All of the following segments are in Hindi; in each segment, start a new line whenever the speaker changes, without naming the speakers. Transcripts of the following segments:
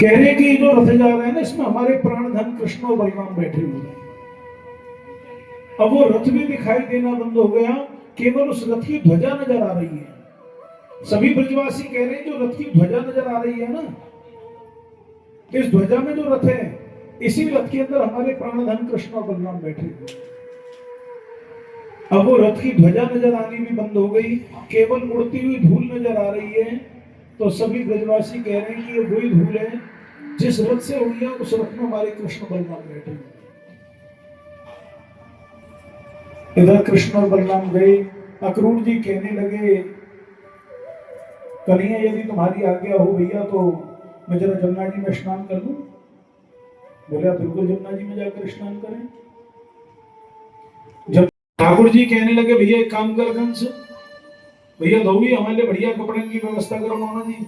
कह रहे कि जो रथ जा रहे हैं ना, इसमें हमारे प्राण धन कृष्ण और बलराम बैठे हुए हैं। अब वो रथ भी दिखाई देना बंद हो गया, केवल उस रथ की ध्वजा नजर आ रही है। सभी ब्रजवासी कह रहे हैं जो रथ की ध्वजा नजर आ रही है ना, इस ध्वजा में जो रथ है, इसी रथ के अंदर हमारे प्राण धन कृष्ण और बलराम बैठे हुए। अब वो रथ की ध्वजा नजर आनी भी बंद हो गई, केवल उड़ती हुई धूल नजर आ रही है। तो सभी ब्रजवासी कह रहे हैं कि ये वही धूल है जिस रथ से उड़ी है, उस रथ में हमारे कृष्ण बलराम बैठे हुए। इधर कृष्ण और बलराम गए। अक्रूर जी कहने लगे, कन्हैया यदि तुम्हारी आज्ञा हो भैया तो मैं जरा जमुना जी में स्नान कर लूं। बोले बिल्कुल जमुना जी में जाकर स्नान करें। जब ठाकुर जी कहने लगे भैया एक काम कर कंस, भैया धोबी हमारे लिए बढ़िया कपड़े की व्यवस्था करो मामा जी।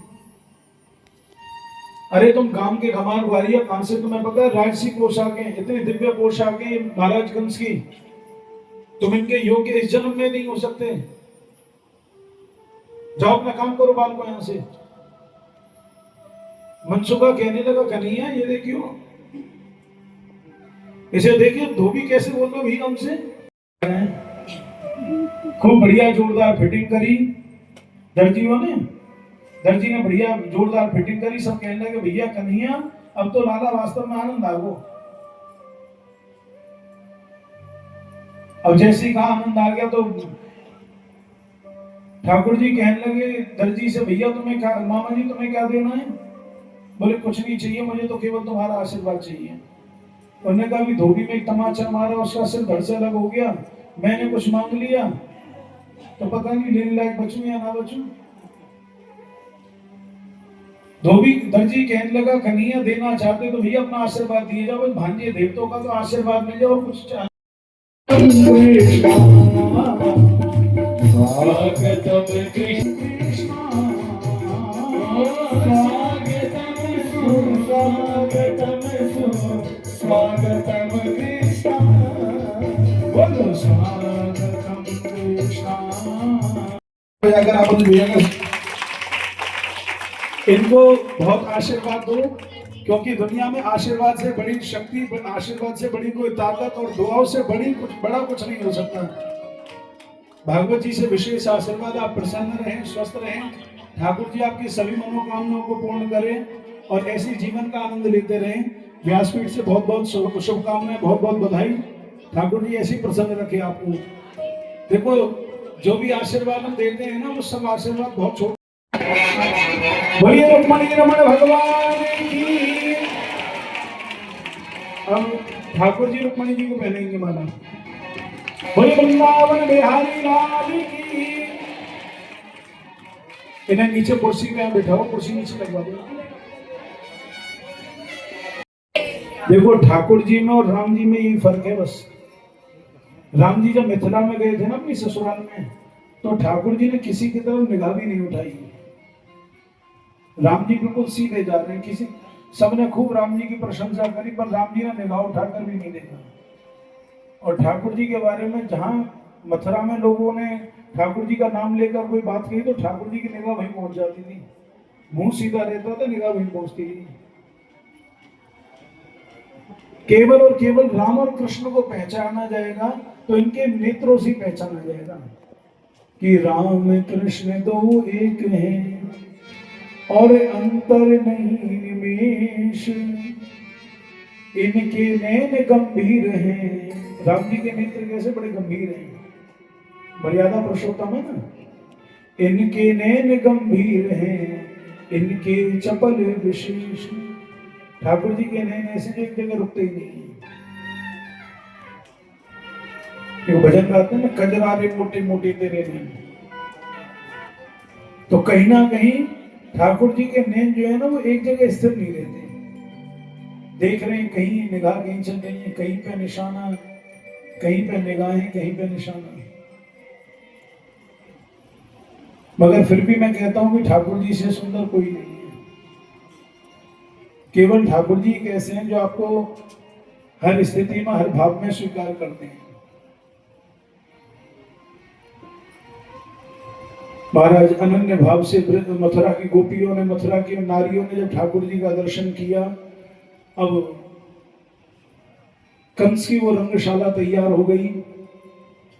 अरे तुम गांव के खमार वारिया, कहां से तुम्हें पता है राजसी पोशाकें, इतनी दिव्य पोशाकें महाराज कंस की, तुम इनके योग्य इस जन्म में नहीं हो सकते। जाओ अपना काम करो, बाल को यहां से। मनसुखा कहने लगा कन्हैया ये देखियो, इसे देखिए धोबी कैसे बोल रहा भैया हमसे। खूब बढ़िया जोरदार फिटिंग करी दर्जियों ने, दर्जी ने बढ़िया जोरदार फिटिंग करी। सब कहने लगे भैया कन्हैया अब तो लाला वास्तव में आनंद आ गो। अब जैसे ही कहा आनंद आ गया तो ठाकुर जी कहने लगे दर्जी से, भैया तुम्हें क्या, मामा जी तुम्हें क्या देना है? बोले कुछ नहीं चाहिए मुझे, तो केवल तुम्हारा आशीर्वाद चाहिए। उन्होंने कहा भी धोबी में एक तमाचा मारा, उसका सिर धड़ से अलग हो गया, मैंने कुछ मांग लिया तो पता नहीं लेने लायक बचूं या ना बचूं। धोबी दर्जी कहने लगा कन्हैया देना चाहते तो भैया अपना आशीर्वाद दिए जाओ, भांजे देवतों का तो आशीर्वाद मिल जाओ कुछ। अगर आप इनको बहुत आशीर्वाद दो, क्योंकि दुनिया में आशीर्वाद से बड़ी शक्ति, आशीर्वाद से बड़ी कोई ताकत और दुआओं से बड़ी कुछ बड़ा कुछ नहीं हो सकता। भागवत जी से विशेष आशीर्वाद, आप प्रसन्न रहें, स्वस्थ रहें, ठाकुर जी आपकी सभी मनोकामनाओं को पूर्ण करें और ऐसी जीवन का आनंद लेते रहें। व्यासपीठ से बहुत बहुत शुभकामनाएं, बहुत बहुत बधाई। ठाकुर जी ऐसी प्रसन्न रखे आपको। देखो जो भी आशीर्वाद हम देते हैं ना, वो सब आशीर्वाद बहुत छोटे। बोलिए रुक्मणी रमण भगवान की। अब ठाकुर जी रुक्मणी जी को पहनेंगे माला। बोलिए वृंदावन बिहारी लाल की। इन्हें नीचे कुर्सी पे बैठाओ, कुर्सी नीचे लगवा दो। देखो ठाकुर जी में और राम जी में यही फर्क है बस। राम जी जब मिथिला में गए थे ना अपनी ससुराल में, तो ठाकुर जी ने किसी की तरफ निगाह भी नहीं उठाई। राम जी बिल्कुल सीधे जा रहे हैं, किसी सबने खूब राम जी की प्रशंसा करी, पर राम जी ने निगाह उठाकर भी नहीं देखा। और ठाकुर जी के बारे में जहां मथुरा में लोगों ने ठाकुर जी का नाम लेकर कोई बात कही तो ठाकुर जी की निगाह वहीं पहुंच जाती थी। मुंह सीधा रहता था, निगाह वहीं पहुंचती थी। केवल और केवल राम और कृष्ण को पहचाना जाएगा तो इनके नेत्रों से पहचाना जाएगा कि राम कृष्ण दो एक हैं और अंतर नहीं निमेश, इनके नैन गंभीर हैं। राम जी के नेत्र कैसे बड़े गंभीर हैं, मर्यादा पुरुषोत्तम है ना। इनके नैन गंभीर हैं, इनके चपल विशेष। ठाकुर जी के नैन ऐसे जो एक जगह रुकते ही नहीं। वो भजन गाते हैं ना, कजरारे मोटे मोटे तेरे नैन। तो कहीं ना कहीं ठाकुर जी के नैन जो है ना, वो एक जगह स्थिर नहीं रहते। देख रहे हैं कहीं निगाह कहीं चल रही है, कहीं पे निशाना, कहीं पे निगाहें, कहीं पे निशाना। मगर फिर भी मैं कहता हूं कि ठाकुर जी से सुंदर कोई नहीं है। केवल ठाकुर जी कैसे हैं जो आपको हर स्थिति में, हर भाव में स्वीकार करते हैं। महाराज अनन्य भाव से मथुरा की गोपियों ने, मथुरा की नारियों ने जब ठाकुर जी का दर्शन किया, अब कंस की वो रंगशाला तैयार हो गई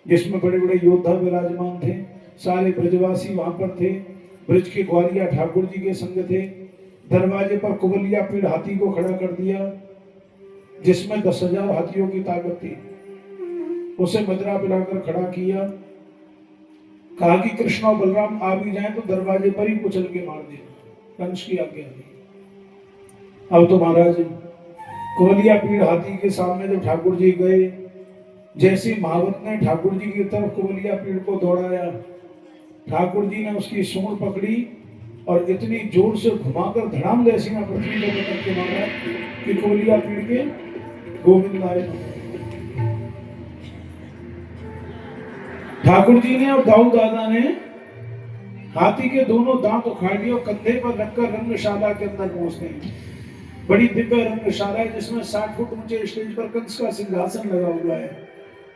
जिसमें बड़े बड़े योद्धा विराजमान थे, सारे ब्रजवासी वहां पर थे, ब्रज के ग्वालिया ठाकुर जी के संग थे। दरवाजे पर कुबलिया पीड़ हाथी को खड़ा कर दिया जिसमें 10,000 हाथियों की ताकत थी, उसे मदरा पिलाकर खड़ा किया, कहा कि कृष्ण और बलराम आ भी जाए तो दरवाजे पर ही कुचल के मार देना, कंस की आज्ञा दी। अब तो महाराज कुबलिया पीड़ हाथी के सामने जब ठाकुर जी गए, जैसे महावत ने ठाकुर जी की तरफ कुबलिया पीड़ को दौड़ाया, ठाकुर जी ने उसकी सूंड पकड़ी और इतनी जोर से घुमाकर धड़ाम ले सीना पृथ्वी पर पकड़ के मारा कि कुबलिया पीड़ के गोविंद आए। ठाकुर जी ने और दाऊद दादा ने हाथी के दोनों दांत उखाड़ लिए और कंधे पर रखकर रंगशाला के अंदर पहुंचते हैं। बड़ी दिव्य रंगशाला है जिसमें 60 फुट ऊंचे स्टेज पर कंस का सिंहासन लगा हुआ है।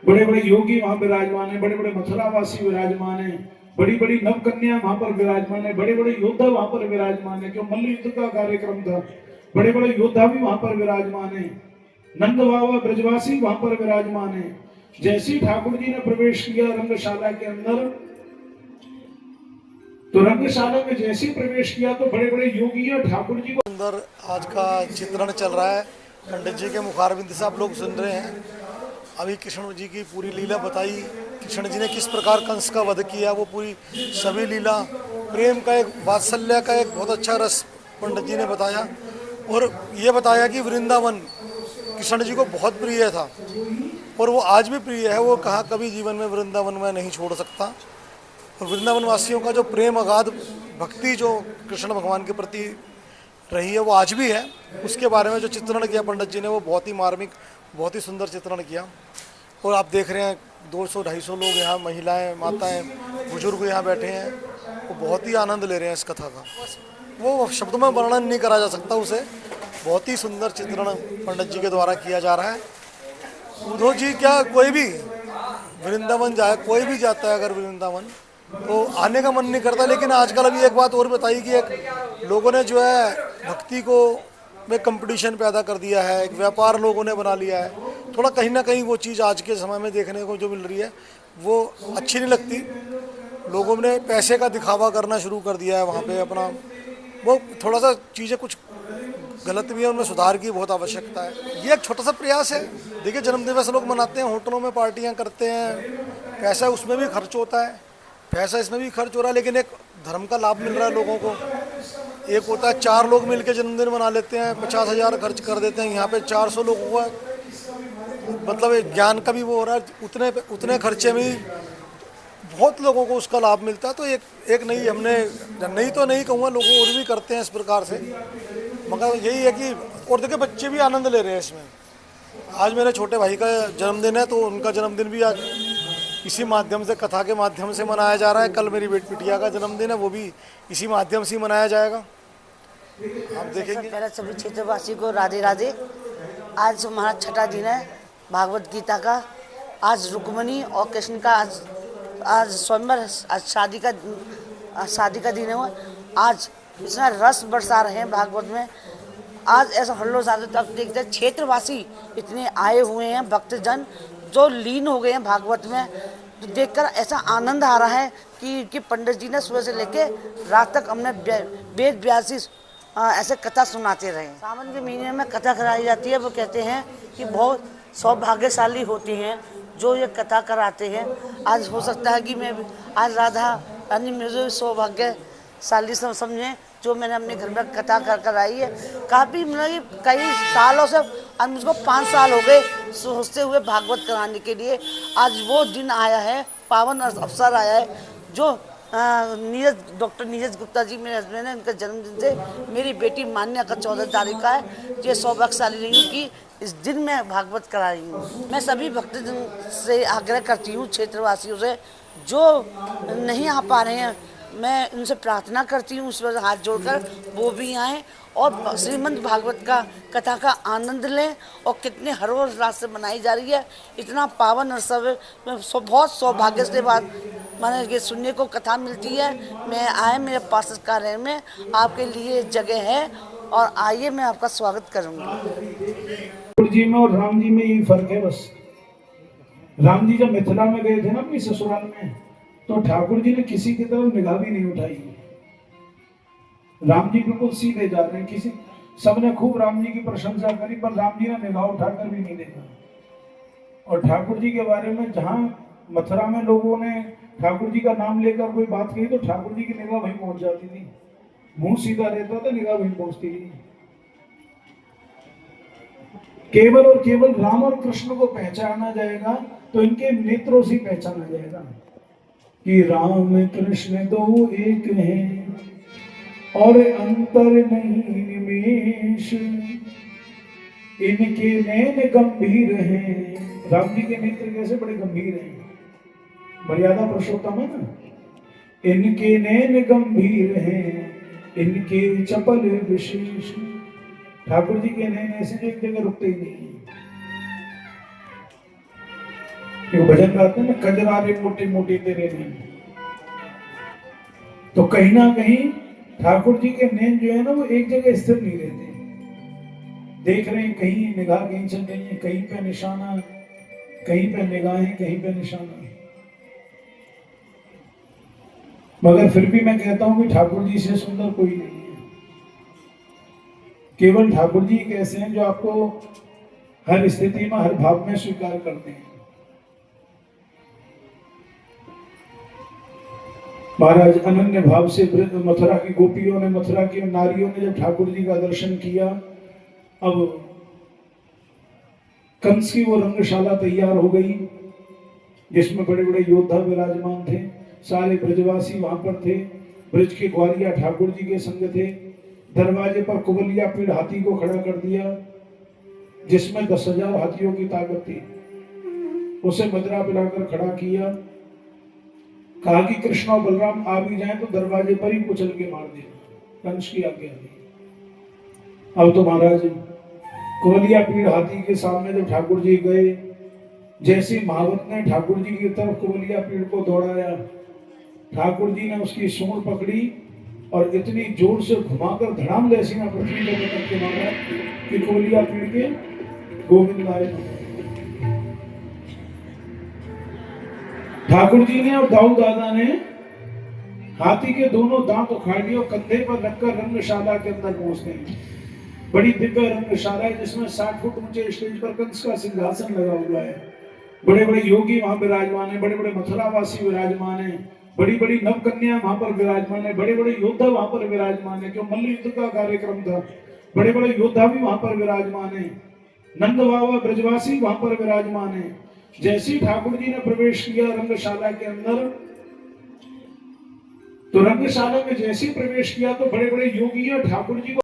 बड़े बड़े योगी वहां विराजमान है, बड़े बड़े मथुरावासी विराजमान है, बड़ी बड़ी नव कन्या वहां पर विराजमान है, बड़े बड़े योद्धा वहां पर विराजमान है, क्यों मल्ल युद्ध का कार्यक्रम था, बड़े बड़े योद्धा भी वहां पर विराजमान है, नंद बाबा ब्रजवासी वहां पर विराजमान है। जैसे ही ठाकुर जी ने प्रवेश किया रंगशाला के अंदर, तो रंगशाला में जैसे ही प्रवेश किया तो बड़े बड़े योगी ठाकुर जी को
अंदर आज का चित्रण चल रहा है। पंडित जी के मुखारबिंद से आप लोग सुन रहे हैं। अभी कृष्ण जी की पूरी लीला बताई, कृष्ण जी ने किस प्रकार कंस का वध किया, वो पूरी सभी लीला, प्रेम का एक, वात्सल्य का एक बहुत अच्छा रस पंडित जी ने बताया। और ये बताया कि वृंदावन कृष्ण जी को बहुत प्रिय था और वो आज भी प्रिय है। वो कहा कभी जीवन में वृंदावन में नहीं छोड़ सकता। और वृंदावन वासियों का जो प्रेम, अगाध भक्ति जो कृष्ण भगवान के प्रति रही है वो आज भी है। उसके बारे में जो चित्रण किया पंडित जी ने वो बहुत ही मार्मिक, बहुत ही सुंदर चित्रण किया। और आप देख रहे हैं 200-250 लोग यहाँ, महिलाएं, माताएं, बुजुर्ग यहाँ बैठे हैं, वो बहुत ही आनंद ले रहे हैं इस कथा का। वो शब्दों में वर्णन नहीं करा जा सकता उसे। बहुत ही सुंदर चित्रण पंडित जी के द्वारा किया जा रहा है। उद्धव जी क्या, कोई भी वृंदावन जाए, कोई भी जाता है अगर वृंदावन तो आने का मन नहीं करता। लेकिन आजकल अभी एक बात और बताई कि एक लोगों ने जो है भक्ति को में कंपटीशन पैदा कर दिया है, एक व्यापार लोगों ने बना लिया है। थोड़ा कहीं ना कहीं वो चीज़ आज के समय में देखने को जो मिल रही है वो अच्छी नहीं लगती। लोगों ने पैसे का दिखावा करना शुरू कर दिया है वहाँ पे अपना, वो थोड़ा सा चीज़ें कुछ गलत भी है, उनमें सुधार की बहुत आवश्यकता है। ये एक छोटा सा प्रयास है। देखिए जन्मदिवस लोग मनाते हैं, होटलों में पार्टियाँ करते हैं, पैसा उसमें भी खर्च होता है, पैसा इसमें भी खर्च हो रहा है, लेकिन एक धर्म का लाभ मिल रहा है लोगों को। एक होता है 4 लोग मिलकर जन्मदिन मना लेते हैं, 50,000 खर्च कर देते हैं। यहाँ पे 400 लोगों का मतलब ज्ञान का भी वो हो रहा है। उतने खर्चे में ही बहुत लोगों को उसका लाभ मिलता है। तो एक नहीं, हमने नहीं तो नहीं कहूँगा, लोग और भी करते हैं इस प्रकार से, मगर यही है कि और देखिए बच्चे भी आनंद ले रहे हैं इसमें। आज मेरे छोटे भाई का जन्मदिन है तो उनका जन्मदिन भी आज इसी माध्यम से, कथा के माध्यम से मनाया जा रहा है। कल मेरी बिटिया का जन्मदिन है, वो भी इसी माध्यम से मनाया जाएगा। आप देखेंगे।
पहले सभी क्षेत्रवासी को राधे राधे। आज हमारा छठा दिन है भागवत गीता का। आज रुक्मणी और कृष्ण का आज स्वयंवर, आज शादी का दिन है। आज इतना रस बरसा रहे हैं भागवत में। आज ऐसा हल्लोस आता है, देखते हैं क्षेत्रवासी इतने आए हुए हैं, भक्तजन जो लीन हो गए हैं भागवत में। तो देखकर ऐसा आनंद आ रहा है कि पंडित जी ने सुबह से लेके रात तक हमने वेद व्यासी ऐसे कथा सुनाते रहे। सावन के महीने में कथा कराई जाती है। वो कहते हैं कि बहुत सौभाग्यशाली होते हैं जो ये कथा कराते हैं। आज हो सकता है कि मैं आज राधा रानी मुझे सौभाग्यशाली समझें जो मैंने अपने घर में कथा कर आई है। काफ़ी मतलब कई सालों से, आज मुझको 5 साल हो गए सोचते हुए भागवत कराने के लिए। आज वो दिन आया है, पावन अवसर आया है जो डॉक्टर नीरज गुप्ता जी मेरे हस्बैंड हैं, उनका जन्मदिन से मेरी बेटी मान्या का 14 तारीख का है। ये सौभाग्यशाली रही हूँ कि इस दिन मैं भागवत करा रही हूँ। मैं सभी भक्तजन से आग्रह करती हूँ, क्षेत्रवासियों से जो नहीं आ पा रहे हैं, मैं उनसे प्रार्थना करती हूँ, उस पर हाथ जोड़कर वो भी आएँ और श्रीमद् भागवत का कथा का आनंद लें। और कितने हरोल्लास से मनाई जा रही है, इतना पावन उत्सव, बहुत सौभाग्य से बात माने ये सुनने को कथा मिलती है। मैं आए मेरे पास कार्य में आपके लिए जगह है और आइए मैं आपका स्वागत करूंगी।
ठाकुर जी में और राम जी में यही फर्क है बस। राम जी जब मिथिला में गए थे ना अपनी ससुराल में, तो ठाकुर जी ने किसी की तरफ निगाह भी नहीं उठाई। राम जी बिल्कुल सीधे जा रहे हैं, किसी सबने खूब राम जी की प्रशंसा करी पर राम जी ने निगाह उठाकर भी नहीं देखा। और ठाकुर जी के बारे में जहां मथुरा में लोगों ने ठाकुर जी का नाम लेकर कोई बात कही तो ठाकुर जी की निगाह वहीं पहुंच जाती थी। मुंह सीधा रहता था, निगाह वहीं पहुंचती थी। केवल और केवल राम और कृष्ण को पहचाना जाएगा तो इनके नेत्रों से पहचाना जाएगा कि राम कृष्ण दो एक हैं और अंतर नहीं निमेश, इनके नैन गंभीर हैं। राम जी के नेत्र कैसे बड़े गंभीर हैं, मर्यादा पुरुषोत्तम है ना। इनके नैन गंभीर हैं, इनके चपल विशेष। ठाकुर जी के नैन ऐसे जो एक जगह रुकते ही नहीं। ये भजन गाते हैं ना, कजरारे मोटे मोटे तेरे नैन। तो कहीं ना कहीं ठाकुर जी के नैन जो है ना वो एक जगह स्थिर नहीं रहते। देख रहे हैं कहीं निगाह कहीं चल रही है, कहीं पे निशाना, कहीं पे निगाहें, कहीं पे निशाना। मगर फिर भी मैं कहता हूं कि ठाकुर जी से सुंदर कोई नहीं है। केवल ठाकुर जी एक ऐसे हैं जो आपको हर स्थिति में हर भाव में स्वीकार करते हैं। महाराज अनन्य भाव से मथुरा की गोपियों ने, मथुरा की नारियों ने जब ठाकुर जी का दर्शन किया, अब कंस की वो रंगशाला तैयार हो गई जिसमें बड़े बड़े योद्धा विराजमान थे। सारे ब्रजवासी वहां पर थे। ब्रज के ग्वालिया ठाकुर जी के संग थे। दरवाजे पर कुबलिया पीड़ हाथी को खड़ा कर दिया जिसमें 10,000 हाथियों की ताकत थी। उसे मदरा पिलाकर खड़ा किया। कहा कि कृष्ण और बलराम आ भी जाए तो दरवाजे पर ही कुचल के मार दे। कंस की आज्ञा दी। अब तो महाराज कुबलिया पीड़ हाथी के सामने जब ठाकुर जी गए, जैसे महावत ने ठाकुर जी की तरफ कुबलिया पीड़ को दौड़ाया, ठाकुर जी ने उसकी सूंड पकड़ी और इतनी जोर से घुमाकर धड़ाम ले सीना पृथ्वी पर लटक के मारा कि कुबलिया पीड़ के गोविंद आए। ठाकुर जी ने और दाऊद दादा ने हाथी के दोनों दांत उखाड़ लिए और कंधे पर रखकर रंगशाला के अंदर पहुंचते हैं। बड़ी दिव्य रंगशाला है जिसमें 60 फुट ऊंचे स्टेज पर कंस का सिंहासन लगा हुआ है। बड़े बड़े योगी वहां विराजमान है, बड़े बड़े मथुरावासी विराजमान है, बड़ी बड़ी नव कन्या वहां पर विराजमान है, बड़े बड़े योद्धा वहां पर विराजमान है। क्यों मल्ल युद्ध का कार्यक्रम था, बड़े बड़े योद्धा भी वहां पर विराजमान है। नंद बाबा ब्रजवासी वहां पर विराजमान है। जैसे ही ठाकुर जी ने प्रवेश किया रंगशाला के अंदर, तो रंगशाला में जैसे ही प्रवेश किया तो बड़े बड़े योगियों ठाकुर जी को